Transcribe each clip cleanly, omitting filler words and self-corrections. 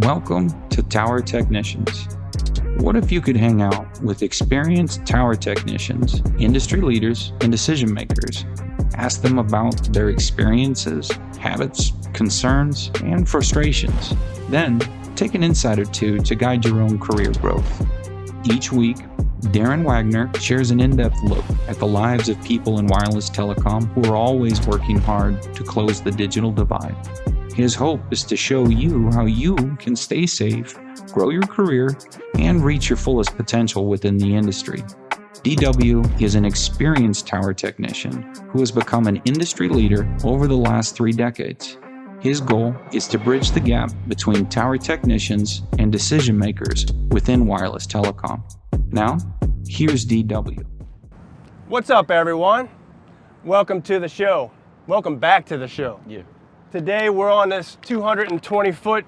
Welcome to Tower Technicians. What if you could hang out with experienced tower technicians, industry leaders, and decision makers? Ask them about their experiences, habits, concerns, and frustrations. Then, take an insight or two to guide your own career growth. Each week, Darren Wagner shares an in-depth look at the lives of people in wireless telecom who are always working hard to close the digital divide. His hope is to show you how you can stay safe, grow your career, and reach your fullest potential within the industry. DW is an experienced tower technician who has become an industry leader over the last 3 decades. His goal is to bridge the gap between tower technicians and decision makers within wireless telecom. Now, here's DW. What's up, everyone? Welcome to the show. Welcome back to the show. Yeah. Today we're on this 220-foot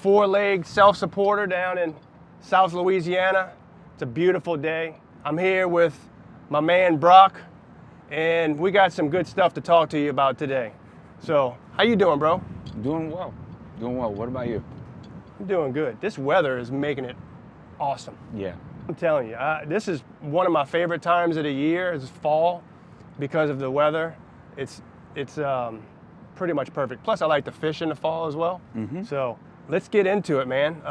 4-leg self-supporter down in South Louisiana. It's a beautiful day. I'm here with my man Broc, and we got some good stuff to talk to you about today. So, how you doing, bro? Doing well. What about you? I'm doing good. This weather is making it awesome. Yeah. I'm telling you, this is one of my favorite times of the year, is fall, because of the weather. It's pretty much perfect. Plus, I like to fish in the fall as well. Mm-hmm. So let's get into it, man.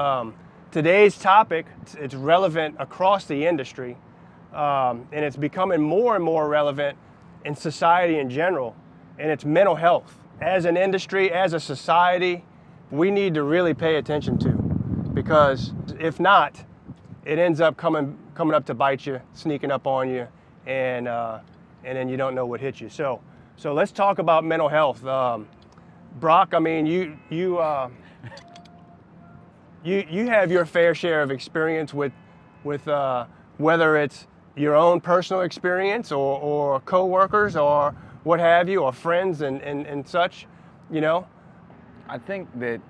Today's topic, it's relevant across the industry, and it's becoming more and more relevant in society in general, and it's mental health. As an industry, as a society, we need to really pay attention to, because if not, it ends up coming up to bite you, sneaking up on you, and then you don't know what hit you. So let's talk about mental health. Broc, I mean, you have your fair share of experience with whether it's your own personal experience or coworkers or what have you, or friends and such, you know? I think that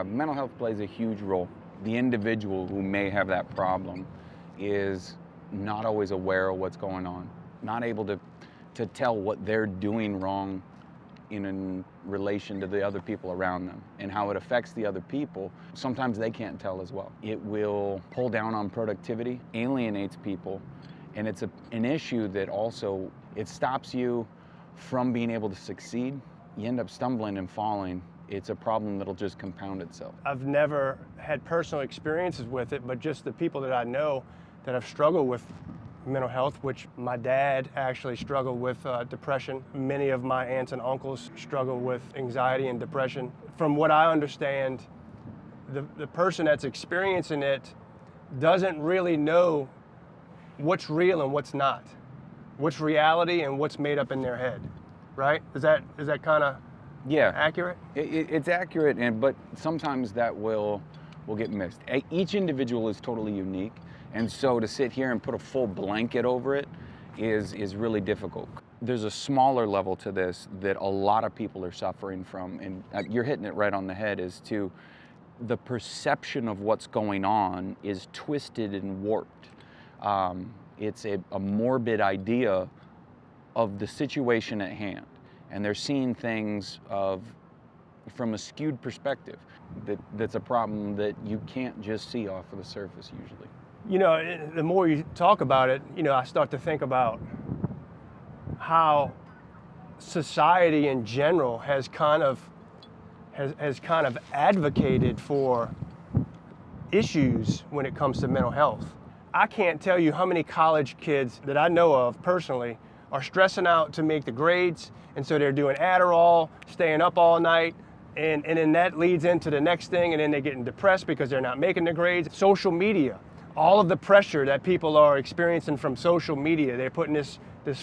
mental health plays a huge role. The individual who may have that problem is not always aware of what's going on, not able to tell what they're doing wrong in relation to the other people around them and how it affects the other people. Sometimes they can't tell as well. It will pull down on productivity, alienates people, and it's an issue that also, it stops you from being able to succeed. You end up stumbling and falling. It's a problem that'll just compound itself. I've never had personal experiences with it, but just the people that I know that have struggled with mental health, which my dad actually struggled with depression. Many of my aunts and uncles struggle with anxiety and depression. From what I understand, the person that's experiencing it doesn't really know what's real and what's not, what's reality and what's made up in their head, right? Is that kind of accurate? It's accurate, but sometimes that will get missed. Each individual is totally unique. And so to sit here and put a full blanket over it is really difficult. There's a smaller level to this that a lot of people are suffering from, and you're hitting it right on the head, is to the perception of what's going on is twisted and warped. It's a morbid idea of the situation at hand, and they're seeing things from a skewed perspective. That's a problem that you can't just see off of the surface usually. You know, the more you talk about it, you know, I start to think about how society in general has kind of advocated for issues when it comes to mental health. I can't tell you how many college kids that I know of personally are stressing out to make the grades, and so they're doing Adderall, staying up all night, and then that leads into the next thing, and then they're getting depressed because they're not making the grades. Social media. All of the pressure that people are experiencing from social media, they're putting this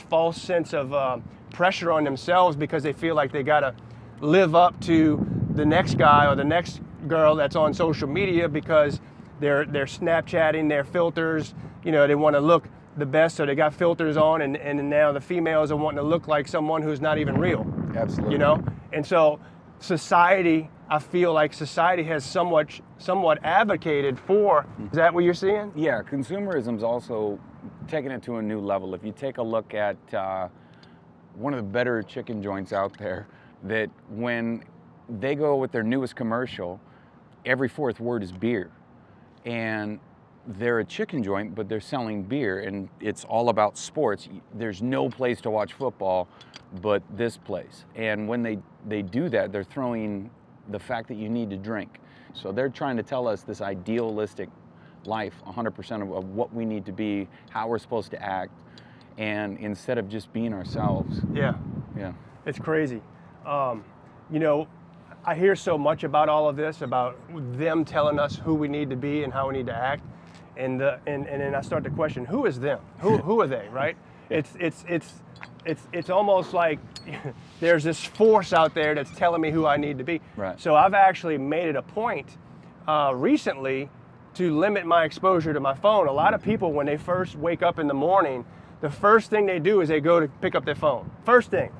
false sense of pressure on themselves because they feel like they gotta live up to the next guy or the next girl that's on social media because they're Snapchatting their filters. You know, they want to look the best, so they got filters on, and now the females are wanting to look like someone who's not even real. Absolutely. You know, and so society, I feel like society has somewhat advocated for. Is that what you're seeing? Yeah, consumerism's also taking it to a new level. If you take a look at one of the better chicken joints out there, that when they go with their newest commercial, every fourth word is beer. And they're a chicken joint, but they're selling beer, and it's all about sports. There's no place to watch football but this place. And when they do that, they're throwing the fact that you need to drink. So they're trying to tell us this idealistic life, 100% of what we need to be, how we're supposed to act, and instead of just being ourselves. Yeah. Yeah. It's crazy. You know, I hear so much about all of this, about them telling us who we need to be and how we need to act, and then I start to question, who is them? Who are they, right? It's almost like there's this force out there that's telling me who I need to be. Right. So I've actually made it a point recently to limit my exposure to my phone. A lot of people, when they first wake up in the morning, the first thing they do is they go to pick up their phone. First thing.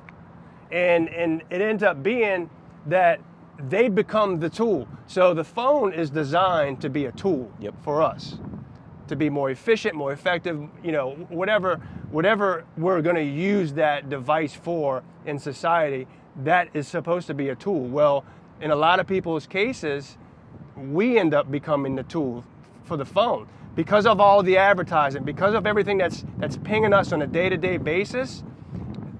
And it ends up being that they become the tool. So the phone is designed to be a tool for us, to be more efficient, more effective, you know, whatever we're going to use that device for in society, that is supposed to be a tool. Well, in a lot of people's cases, we end up becoming the tool for the phone because of all the advertising, because of everything that's pinging us on a day-to-day basis.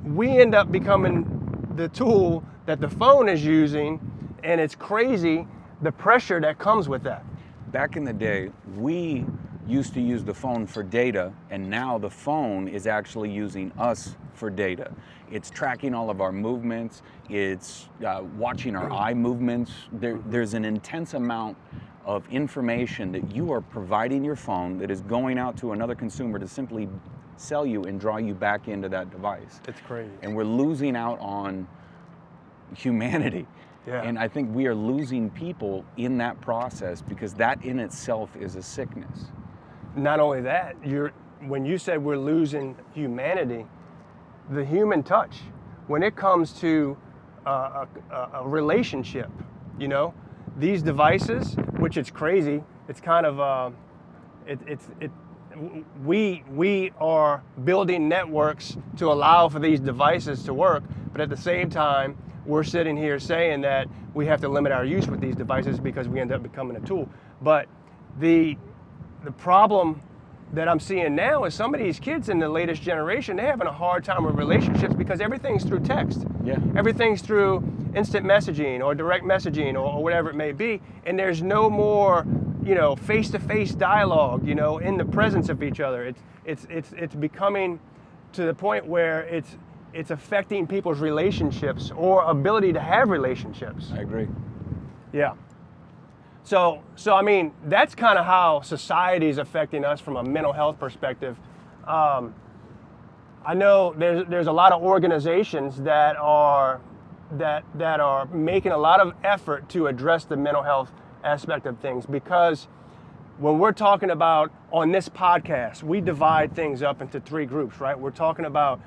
We end up becoming the tool that the phone is using, and it's crazy the pressure that comes with that. Back in the day, we used to use the phone for data, and now the phone is actually using us for data. It's tracking all of our movements, it's watching our eye movements. There's an intense amount of information that you are providing your phone that is going out to another consumer to simply sell you and draw you back into that device. It's crazy. And we're losing out on humanity. Yeah. And I think we are losing people in that process because that in itself is a sickness. Not only that, when you said we're losing humanity, the human touch, when it comes to a relationship, you know, these devices, which it's crazy, it's kind of, we are building networks to allow for these devices to work, but at the same time, we're sitting here saying that we have to limit our use with these devices because we end up becoming a tool. But the problem that I'm seeing now is some of these kids in the latest generation, they're having a hard time with relationships because everything's through text. Yeah. Everything's through instant messaging or direct messaging or whatever it may be. And there's no more, you know, face-to-face dialogue, you know, in the presence of each other. It's becoming to the point where it's affecting people's relationships or ability to have relationships. I agree. Yeah. So I mean, that's kind of how society is affecting us from a mental health perspective. I know there's a lot of organizations that are making a lot of effort to address the mental health aspect of things, because when we're talking about on this podcast, we divide things up into three groups, right? We're talking about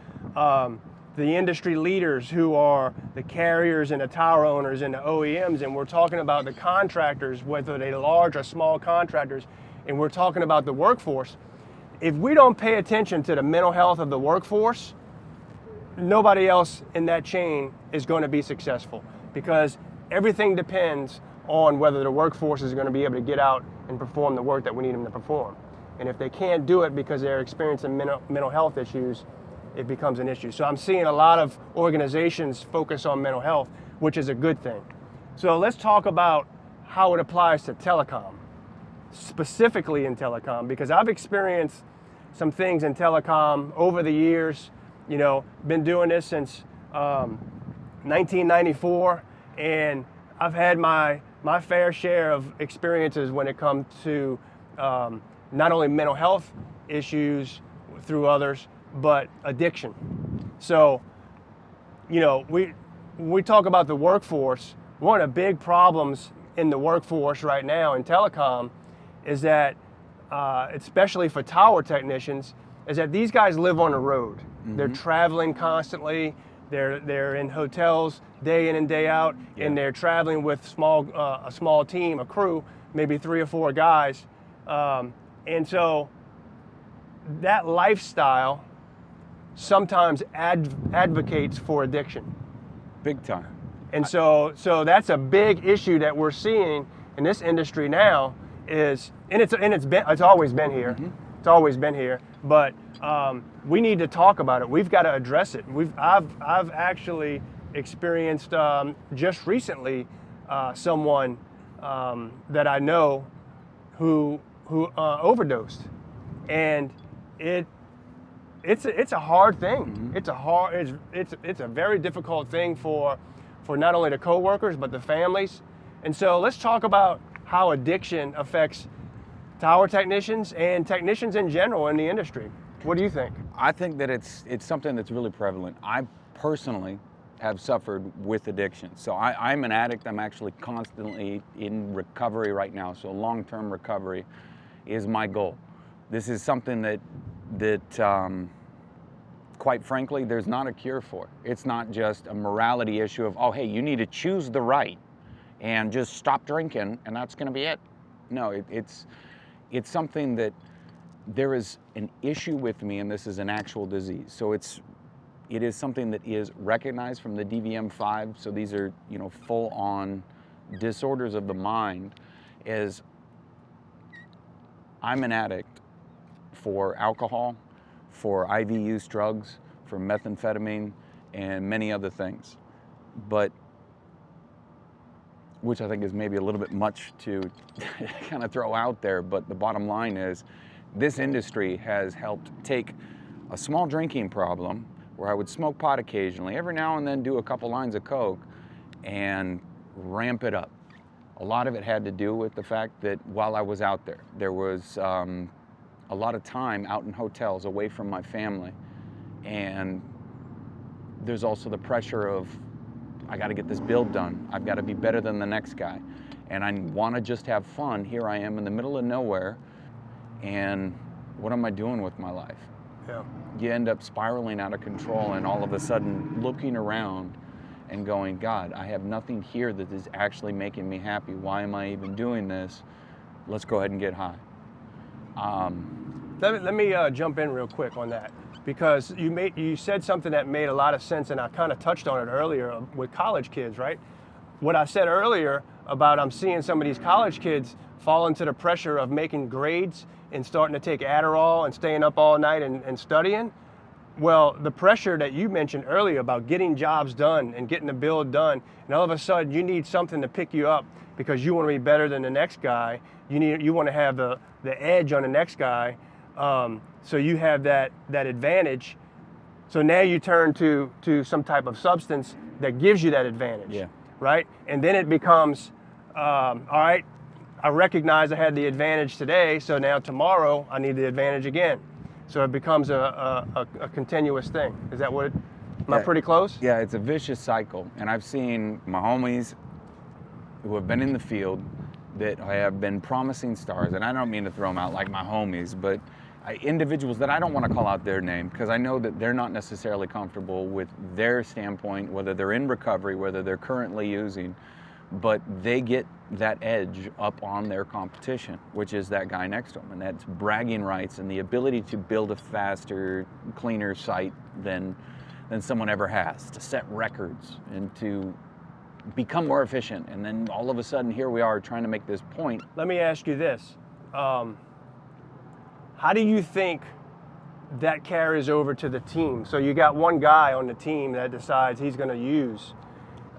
the industry leaders who are the carriers and the tower owners and the OEMs, and we're talking about the contractors, whether they're large or small contractors, and we're talking about the workforce. If we don't pay attention to the mental health of the workforce, nobody else in that chain is going to be successful, because everything depends on whether the workforce is going to be able to get out and perform the work that we need them to perform. And if they can't do it because they're experiencing mental health issues, it becomes an issue. So I'm seeing a lot of organizations focus on mental health, which is a good thing. So let's talk about how it applies to telecom, specifically in telecom, because I've experienced some things in telecom over the years. You know, been doing this since 1994, and I've had my fair share of experiences when it comes to not only mental health issues through others, but addiction. So, you know, we talk about the workforce. One of the big problems in the workforce right now in telecom is that, especially for tower technicians, is that these guys live on the road. Mm-hmm. They're traveling constantly. They're in hotels day in and day out, and they're traveling with a small team, a crew, maybe 3 or 4 guys. And so that lifestyle sometimes advocates for addiction. Big time. And so that's a big issue that we're seeing in this industry now is, and it's always been here. Mm-hmm. It's always been here, but we need to talk about it. We've got to address it. I've actually experienced just recently someone that I know who overdosed, and it's a hard thing. Mm-hmm. It's a very difficult thing for not only the coworkers but the families. And so let's talk about how addiction affects tower technicians and technicians in general in the industry. What do you think? I think that it's something that's really prevalent. I personally have suffered with addiction. So I'm an addict. I'm actually constantly in recovery right now. So long-term recovery is my goal. This is something that quite frankly, there's not a cure for. It's not just a morality issue of, oh, hey, you need to choose the right and just stop drinking and that's gonna be it. No, it's something that there is an issue with me, and this is an actual disease. So it is something that is recognized from the DVM-5. So these are, full-on disorders of the mind. As I'm an addict for alcohol, for IV use drugs, for methamphetamine, and many other things. But which I think is maybe a little bit much to kind of throw out there, but the bottom line is this industry has helped take a small drinking problem where I would smoke pot occasionally, every now and then do a couple lines of Coke, and ramp it up. A lot of it had to do with the fact that while I was out there, there was a lot of time out in hotels away from my family, and there's also the pressure of, I got to get this build done. I've got to be better than the next guy. And I want to just have fun. Here I am in the middle of nowhere. And what am I doing with my life? Yeah. You end up spiraling out of control and all of a sudden looking around and going, God, I have nothing here that is actually making me happy. Why am I even doing this? Let's go ahead and get high. Let me jump in real quick on that, because you said something that made a lot of sense, and I kind of touched on it earlier with college kids, right? What I said earlier about I'm seeing some of these college kids fall into the pressure of making grades and starting to take Adderall and staying up all night and studying. Well, the pressure that you mentioned earlier about getting jobs done and getting the build done, and all of a sudden you need something to pick you up because you want to be better than the next guy. You want to have the edge on the next guy. So you have that advantage. So now you turn to some type of substance that gives you that advantage. Yeah. Right? And then it becomes, all right, I recognize I had the advantage today, so now tomorrow I need the advantage again. So it becomes a continuous thing. Is that what am I pretty close? Yeah, it's a vicious cycle. And I've seen my homies who have been in the field that have been promising stars, and I don't mean to throw them out like my homies, but individuals that I don't want to call out their name because I know that they're not necessarily comfortable with their standpoint, whether they're in recovery, whether they're currently using, but they get that edge up on their competition, which is that guy next to them, and that's bragging rights and the ability to build a faster, cleaner site than someone ever has, to set records and to become more efficient. And then all of a sudden here we are trying to make this point. Let me ask you this. How do you think that carries over to the team? So you got one guy on the team that decides he's going to use.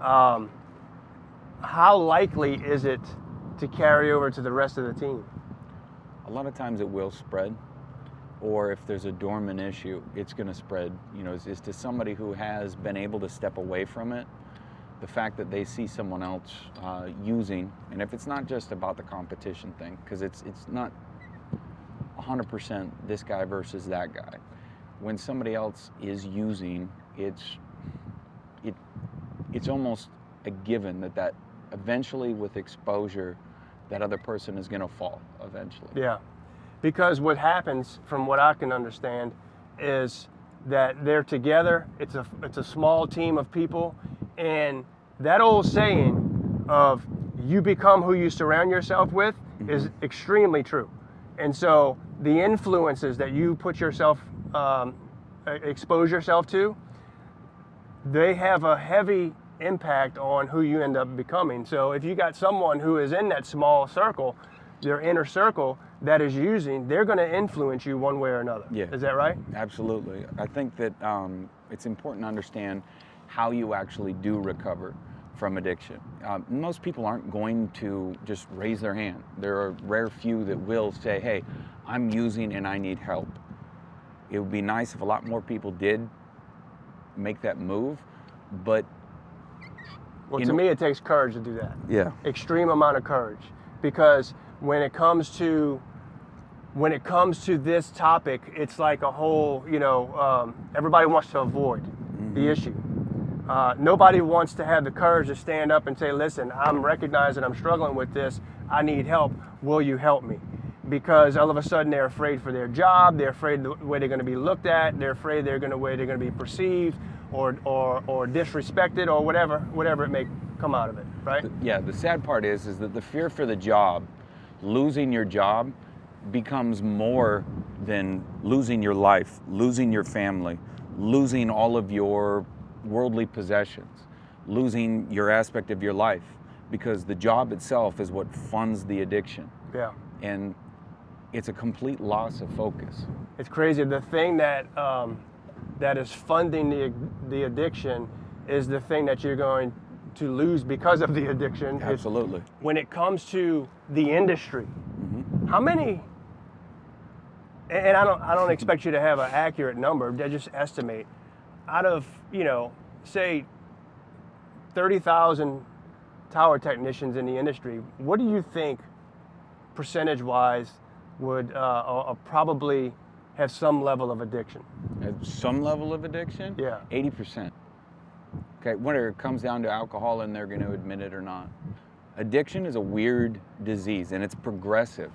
How likely is it to carry over to the rest of the team? A lot of times it will spread, or if there's a dormant issue, it's going to spread. Is to somebody who has been able to step away from it, the fact that they see someone else using, and if it's not just about the competition thing, because it's not 100% this guy versus that guy. When somebody else is using, it's almost a given that eventually with exposure, that other person is going to fall eventually. Yeah, because what happens, from what I can understand, is that they're together. It's a small team of people, and that old saying of you become who you surround yourself with is extremely true. And so the influences that you put yourself, expose yourself to, they have a heavy impact on who you end up becoming. So if you got someone who is in that small circle, their inner circle that is using, they're going to influence you one way or another. Yeah. Is that right? Absolutely. I think that it's important to understand how you actually do recover from addiction. Most people aren't going to just raise their hand. There are rare few that will say, hey, I'm using and I need help. It would be nice if a lot more people did make that move, but well, to me, it takes courage to do that. Yeah. Extreme amount of courage, because when it comes to this topic, it's like a whole, everybody wants to avoid the issue. Nobody wants to have the courage to stand up and say, listen, I'm recognizing I'm struggling with this. I need help. Will you help me? Because all of a sudden they're afraid for their job. They're afraid the way they're going to be looked at. They're afraid the way they're going to be perceived or disrespected or whatever it may come out of it, right? Yeah, the sad part is that the fear for the job, losing your job, becomes more than losing your life, losing your family, losing all of your worldly possessions, losing your aspect of your life, because the job itself is what funds the addiction. Yeah. And it's a complete loss of focus. It's crazy. The thing that is funding the addiction is the thing that you're going to lose because of the addiction. Absolutely. When it comes to the industry, how many? And I don't expect you to have an accurate number. Just estimate. Out of say 30,000 tower technicians in the industry, what do you think percentage-wise would probably have some level of addiction? Some level of addiction? Yeah. 80%. Okay, whether it comes down to alcohol and they're going to admit it or not. Addiction is a weird disease and it's progressive.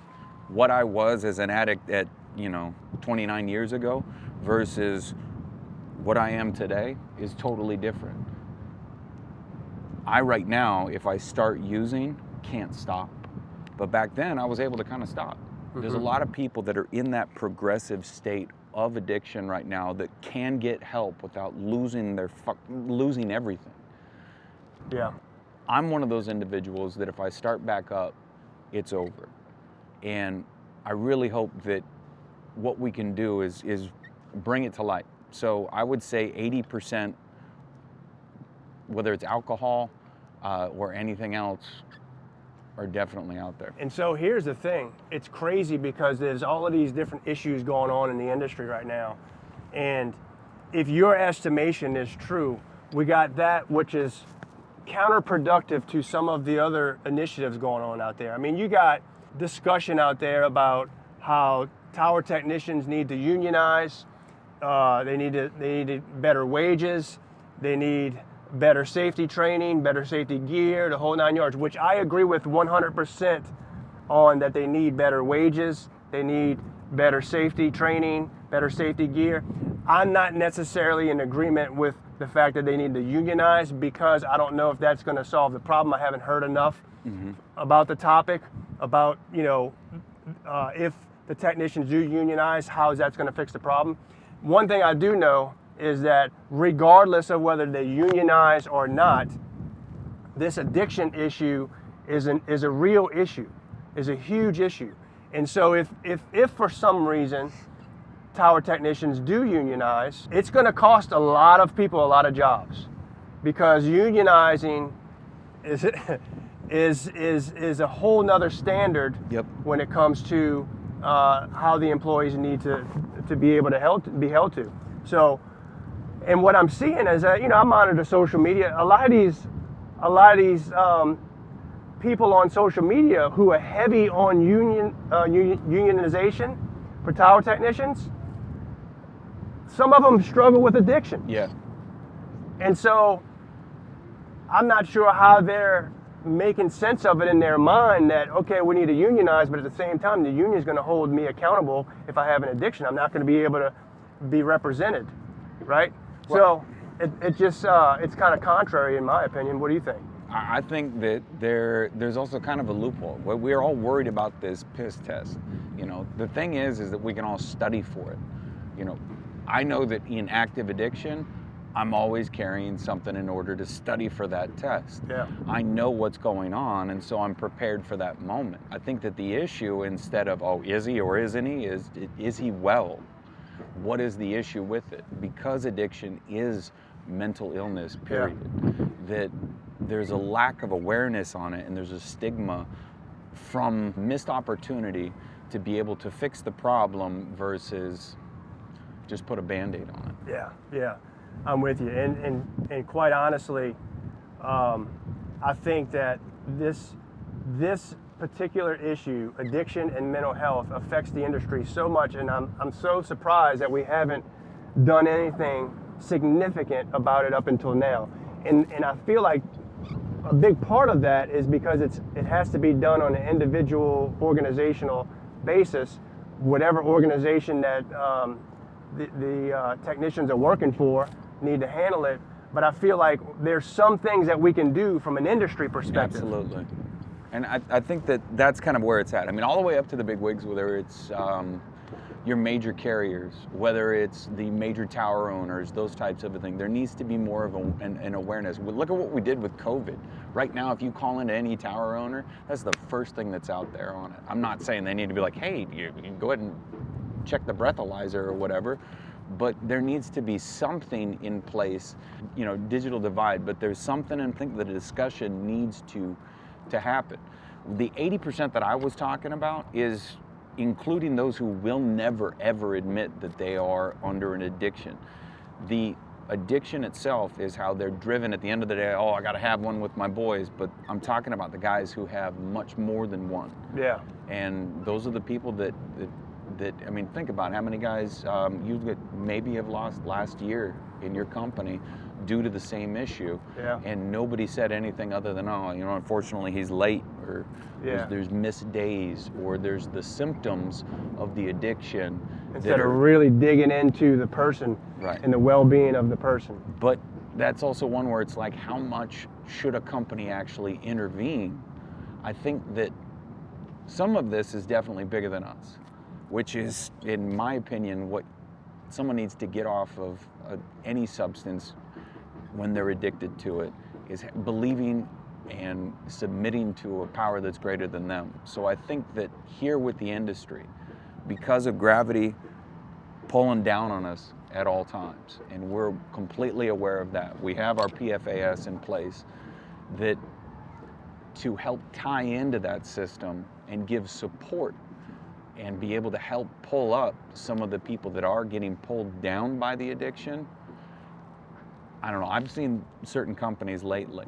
What I was as an addict at 29 years ago versus what I am today is totally different. I right now, if I start using, can't stop. But back then I was able to kind of stop. There's a lot of people that are in that progressive state of addiction right now that can get help without losing everything. Yeah. I'm one of those individuals that if I start back up, it's over. And I really hope that what we can do is bring it to light. So I would say 80%, whether it's alcohol or anything else, are definitely out there. And so here's the thing. It's crazy because there's all of these different issues going on in the industry right now. And if your estimation is true, we got that which is counterproductive to some of the other initiatives going on out there. I mean, you got discussion out there about how tower technicians need to unionize. They need better wages. They need better safety training, better safety gear, the whole 9 yards, which I agree with 100% on, that they need better wages, they need better safety training, better safety gear. I'm not necessarily in agreement with the fact that they need to unionize, because I don't know if that's going to solve the problem. I haven't heard enough about the topic, about, if the technicians do unionize, how is that going to fix the problem. One thing I do know is that regardless of whether they unionize or not, this addiction issue is a real issue, is a huge issue. And so if for some reason tower technicians do unionize, it's going to cost a lot of people a lot of jobs, because unionizing is a whole nother standard when it comes to how the employees need to be able to be held to. So, and what I'm seeing is that, I monitor social media. A lot of these people on social media who are heavy on unionization for tower technicians, some of them struggle with addiction. Yeah. And so I'm not sure how they're making sense of it in their mind that, okay, we need to unionize, but at the same time, the union is going to hold me accountable if I have an addiction. I'm not going to be able to be represented, right? Well, so it just, it's kind of contrary in my opinion. What do you think? I think that there's also kind of a loophole. We're all worried about this piss test. The thing is that we can all study for it. I know that in active addiction, I'm always carrying something in order to study for that test. Yeah. I know what's going on, and so I'm prepared for that moment. I think that the issue, instead of, oh, is he or isn't he, is he well? What is the issue with it? Because addiction is mental illness, period, that there's a lack of awareness on it, and there's a stigma from missed opportunity to be able to fix the problem versus just put a Band-Aid on it. Yeah, yeah, I'm with you. And quite honestly, I think that this particular issue, addiction and mental health, affects the industry so much, and I'm so surprised that we haven't done anything significant about it up until now. And I feel like a big part of that is because it has to be done on an individual organizational basis, whatever organization that the technicians are working for need to handle it. But I feel like there's some things that we can do from an industry perspective. Absolutely. And I think that that's kind of where it's at. I mean, all the way up to the big wigs, whether it's your major carriers, whether it's the major tower owners, those types of a thing, there needs to be more of an awareness. Look at what we did with COVID. Right now, if you call into any tower owner, that's the first thing that's out there on it. I'm not saying they need to be like, hey, you can go ahead and check the breathalyzer or whatever, but there needs to be something in place, you know, digital divide, but there's something, and I think the discussion needs to happen. The 80% that I was talking about is including those who will never ever admit that they are under an addiction. The addiction itself is how they're driven at the end of the day. Oh, I got to have one with my boys, but I'm talking about the guys who have much more than one. Yeah. And those are the people that I mean, think about how many guys you maybe have lost last year in your company due to the same issue. Yeah. And nobody said anything other than, oh, you know, unfortunately he's late, or there's missed days, or there's the symptoms of the addiction. Instead of really digging into the person and the well-being of the person. But that's also one where it's like, how much should a company actually intervene? I think that some of this is definitely bigger than us, which is, in my opinion, what someone needs to get off of any substance when they're addicted to it, is believing and submitting to a power that's greater than them. So I think that here with the industry, because of gravity pulling down on us at all times, and we're completely aware of that, we have our PFAS in place that to help tie into that system and give support and be able to help pull up some of the people that are getting pulled down by the addiction. I don't know, I've seen certain companies lately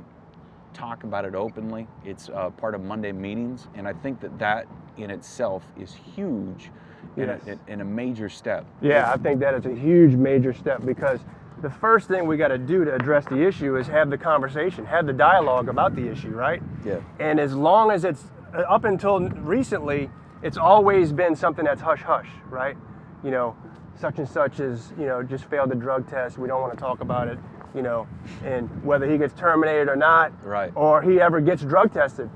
talk about it openly. It's part of Monday meetings, and I think that in itself is huge and a major step. Yeah, I think that is a huge major step, because the first thing we got to do to address the issue is have the conversation, have the dialogue about the issue, right? Yeah. And as long as it's, up until recently, it's always been something that's hush-hush, right? You know, such and such is, you know, just failed the drug test, we don't want to talk about it, you know, and whether he gets terminated or not, or he ever gets drug tested,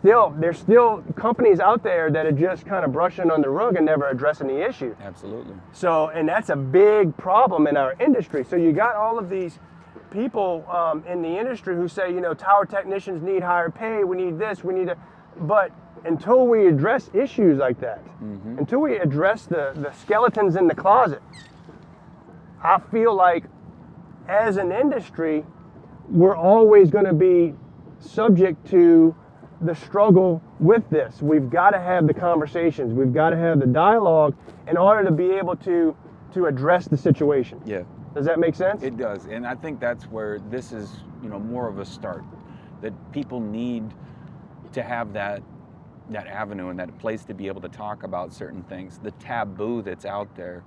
there's still companies out there that are just kind of brushing on the rug and never addressing the issue. Absolutely. So, and that's a big problem in our industry. So you got all of these people in the industry who say, you know, tower technicians need higher pay, we need this, we need to, but until we address issues like that, until we address the skeletons in the closet, I feel like as an industry, we're always going to be subject to the struggle with this. We've got to have the conversations, we've got to have the dialogue in order to be able to address the situation. Yeah. Does that make sense? It does, and I think that's where this is, you know, more of a start, that people need to have that avenue and that place to be able to talk about certain things. The taboo that's out there,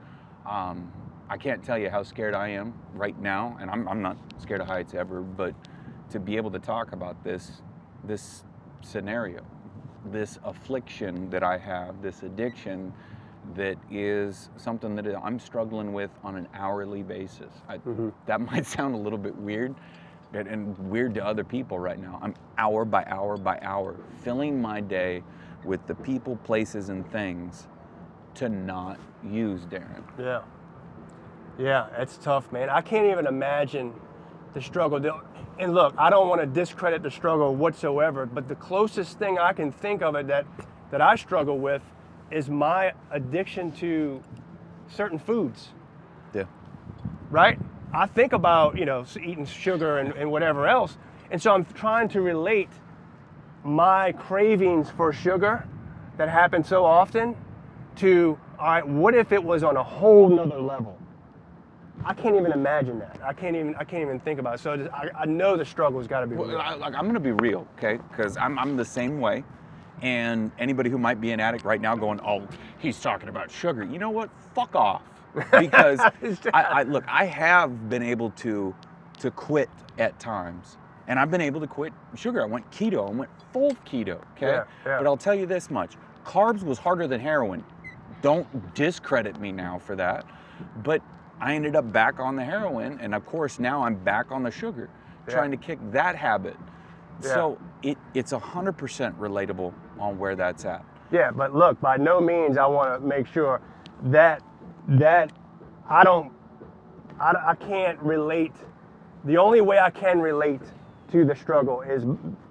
I can't tell you how scared I am right now, and I'm not scared of heights ever, but to be able to talk about this scenario, this affliction that I have, this addiction that is something that I'm struggling with on an hourly basis. That might sound a little bit weird, and weird to other people right now. I'm hour by hour by hour filling my day with the people, places, and things to not use, Darren. Yeah. Yeah, it's tough, man. I can't even imagine the struggle. And look, I don't want to discredit the struggle whatsoever, but the closest thing I can think of it that I struggle with is my addiction to certain foods. Yeah. Right? I think about, eating sugar and whatever else. And so I'm trying to relate my cravings for sugar that happen so often to, all right, what if it was on a whole nother level? I can't even imagine that. I can't even think about it. So I know the struggle's got to be real. I'm going to be real, okay? Because I'm the same way. And anybody who might be an addict right now going, oh, he's talking about sugar. You know what? Fuck off. Because I have been able to quit at times. And I've been able to quit sugar. I went keto. I went full keto, okay? Yeah. But I'll tell you this much. Carbs was harder than heroin. Don't discredit me now for that. But I ended up back on the heroin, and of course now I'm back on the sugar, trying to kick that habit. Yeah. So it's 100% relatable on where that's at. Yeah, but look, by no means I want to make sure that I can't relate. The only way I can relate to the struggle is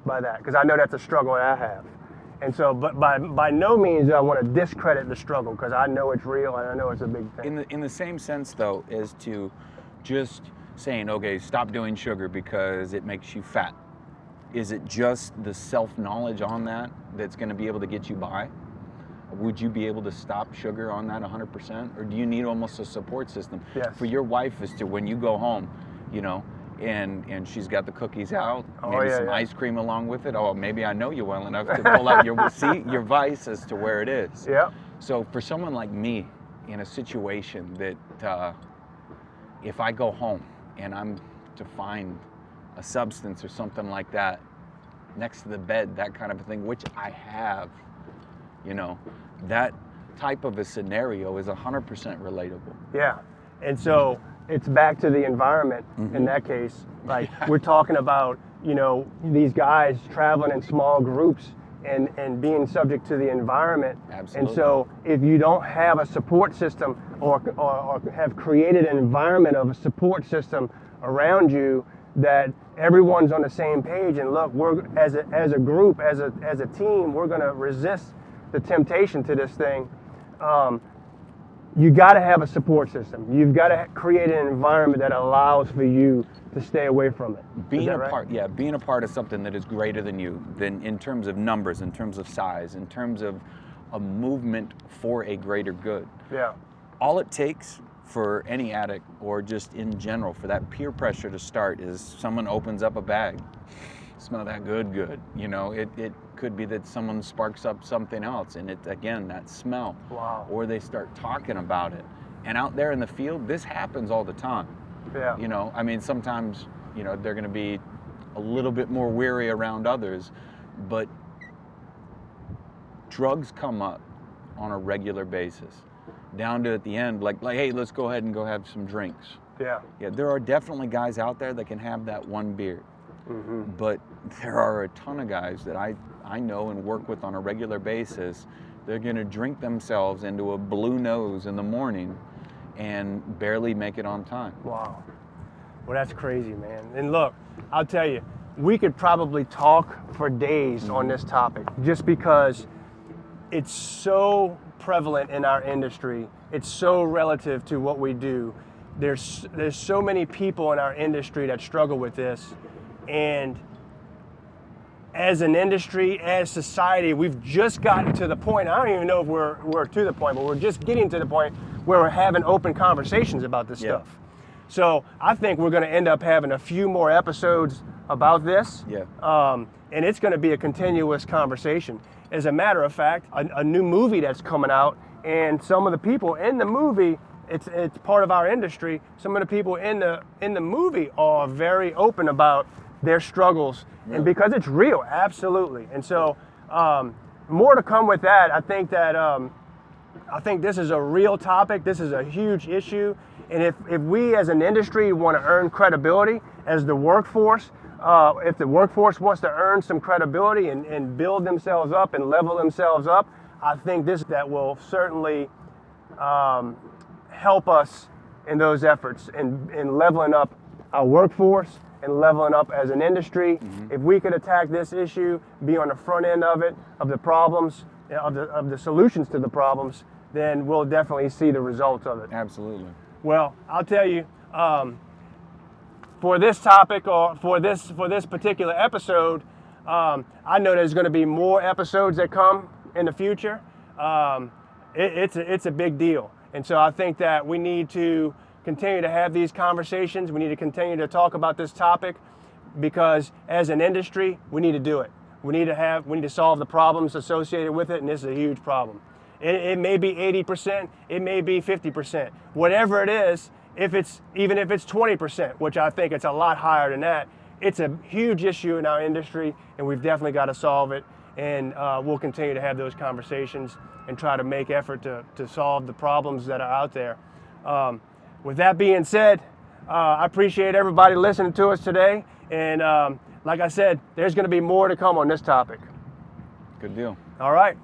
by that, because I know that's a struggle that I have. And so, but by no means do I want to discredit the struggle, because I know it's real and I know it's a big thing. In the same sense, though, as to just saying, okay, stop doing sugar because it makes you fat. Is it just the self-knowledge on that that's going to be able to get you by? Would you be able to stop sugar on that 100%? Or do you need almost a support system? Yes. For your wife, as to when you go home, and she's got the cookies out, maybe some ice cream along with it. Oh, maybe I know you well enough to pull out your vice as to where it is. Yeah. So for someone like me, in a situation that if I go home and I'm to find a substance or something like that next to the bed, that kind of a thing, which I have, that type of a scenario is 100% relatable. Yeah. And so it's back to the environment in that case. Like we're talking about, these guys traveling in small groups and being subject to the environment. Absolutely. And so if you don't have a support system or have created an environment of a support system around you that everyone's on the same page, and look, we're as a group, as a team, we're going to resist the temptation to this thing. You got to have a support system. You've got to create an environment that allows for you to stay away from it. Being a part of something that is greater than you, than in terms of numbers, in terms of size, in terms of a movement for a greater good. Yeah. All it takes for any addict, or just in general, for that peer pressure to start, is someone opens up a bag. Smell that good. It could be that someone sparks up something else, and it, again, that smell. Wow. Or they start talking about it. And out there in the field, this happens all the time. Yeah. Sometimes, they're going to be a little bit more weary around others, but drugs come up on a regular basis, down to at the end, like, hey, let's go ahead and go have some drinks. Yeah. Yeah, there are definitely guys out there that can have that one beer. But there are a ton of guys that I know and work with on a regular basis. They're going to drink themselves into a blue nose in the morning and barely make it on time. Wow. Well, that's crazy, man. And look, I'll tell you, we could probably talk for days on this topic, just because it's so prevalent in our industry. It's so relative to what we do. There's so many people in our industry that struggle with this. And as an industry, as society, we've just gotten to the point, I don't even know if we're to the point, but we're just getting to the point where we're having open conversations about this stuff. So I think we're going to end up having a few more episodes about this. Yeah. And it's going to be a continuous conversation. As a matter of fact, a new movie that's coming out, and some of the people in the movie, it's part of our industry, some of the people in the movie are very open about their struggles, and because it's real, absolutely. And so more to come with that. I think this is a real topic. This is a huge issue, and if we as an industry want to earn credibility as the workforce, if the workforce wants to earn some credibility and build themselves up and level themselves up, I think that will certainly help us in those efforts in leveling up our workforce and leveling up as an industry. If we could attack this issue, be on the front end of it, of the problems, of the solutions to the problems, then we'll definitely see the results of it. Absolutely. Well, I'll tell you, for this topic or for this particular episode, I know there's going to be more episodes that come in the future. It's a big deal, and so I think that we need to continue to have these conversations. We need to continue to talk about this topic, because as an industry, we need to do it. We need to solve the problems associated with it, and this is a huge problem. It may be 80%, it may be 50%, whatever it is. Even if it's 20%, which I think it's a lot higher than that, it's a huge issue in our industry, and we've definitely got to solve it. And we'll continue to have those conversations and try to make effort to solve the problems that are out there. With that being said, I appreciate everybody listening to us today. And like I said, there's going to be more to come on this topic. Good deal. All right.